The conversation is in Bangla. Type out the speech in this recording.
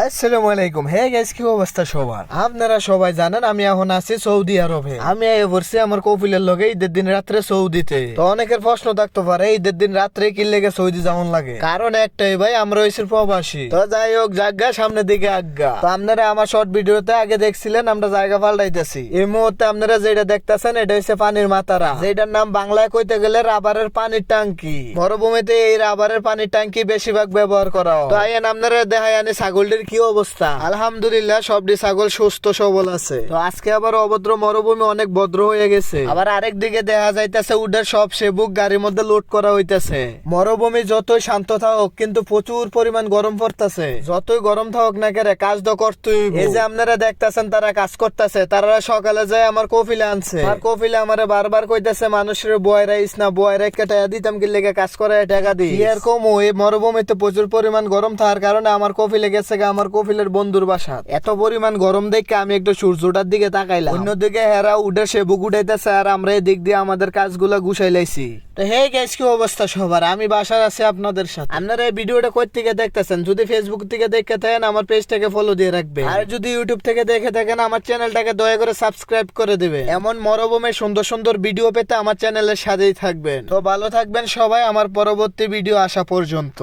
আসসালামু আলাইকুম। হে গাইস, কি অবস্থা সবার? আপনারা সবাই জানেন আমি এখন আছি সৌদি আরবে। আমি এই বসছি আমার কপিলের লগে ঈদের দিন রাত্রে সৌদিতে। তো অনেকের প্রশ্ন থাকতে পারে ঈদের দিন রাত্রে কি লেগে সৌদি যেমন লাগে, কারণ একটাই ভাই, আমরা হইছি প্রবাসী। তো যাই হোক, জায়গা সামনের দিকে আজ্ঞা। তো আপনারা আমার শর্ট ভিডিওতে আগে দেখছিলেন আমরা জায়গা পাল্টাইতেছি। এই মুহূর্তে আপনারা যেটা দেখতেছেন এটা হচ্ছে পানির মাতারা, যেটার নাম বাংলায় কইতে গেলে রাবারের পানির ট্যাঙ্কি। মরুভূমিতে এই রাবারের পানির ট্যাঙ্কি বেশিরভাগ ব্যবহার করা হয়। তো আইন আপনারা দেখায় আনি ছাগলটির কি অবস্থা। আলহামদুলিল্লাহ সবটি ছাগল সুস্থ সবল আছে। তো আজকে আবার অভদ্র মরুভূমি অনেক ভদ্র হয়ে গেছে। আবার আরেক দিকে দেখা যাইতেছে উডের সব সেবুক গাড়ির মধ্যে লোড করা হইতেছে। মরুভূমি যতই শান্ত থাকুক কিন্তু প্রচুর পরিমাণ গরম পড়তেছে। যতই গরম থাকুক না কেন কাজ তো করতেই। এই যে আপনারা দেখতেছেন তারা কাজ করতেছে, তারা সকালে যায় আমার কফিলে আনছে। আর কফিলে আমারে বারবার কইতেছে মানুষের বয়রা ইস না বয়রা কেটে দিতাম কি লেগে কাজ করে টাকা দিই। এরকম এই মরুভূমিতে প্রচুর পরিমাণ গরম থাকার কারণে আমার কফিলে গেছে আমার কফিলের বন্ধুর বাসা। এত পরিমাণ গরম দেখে আমি একটু সূর্যটার দিকে তাকাইলাম। অন্যদিকে হেরা উডে সেবুক উঠাইতেছে আর আমরা এদিক দিয়ে আমাদের কাজগুলা গুছাই লাইছি। তো হে গাইস, কি অবস্থা সবার? আমি বাসার আছি আপনাদের সাথে। আপনারা এই ভিডিওটা কই থেকে দেখতেছেন? যদি ফেসবুক থেকে দেখে থাকেন আমার পেজটাকে ফলো দিয়ে রাখবেন, আর যদি ইউটিউব থেকে দেখে থাকেন আমার চ্যানেলটাকে দয়া করে সাবস্ক্রাইব করে দিবে। এমন মরুভূমির সুন্দর সুন্দর ভিডিও পেতে আমার চ্যানেলের সাথেই থাকবেন। তো ভালো থাকবেন সবাই আমার পরবর্তী ভিডিও আসা পর্যন্ত।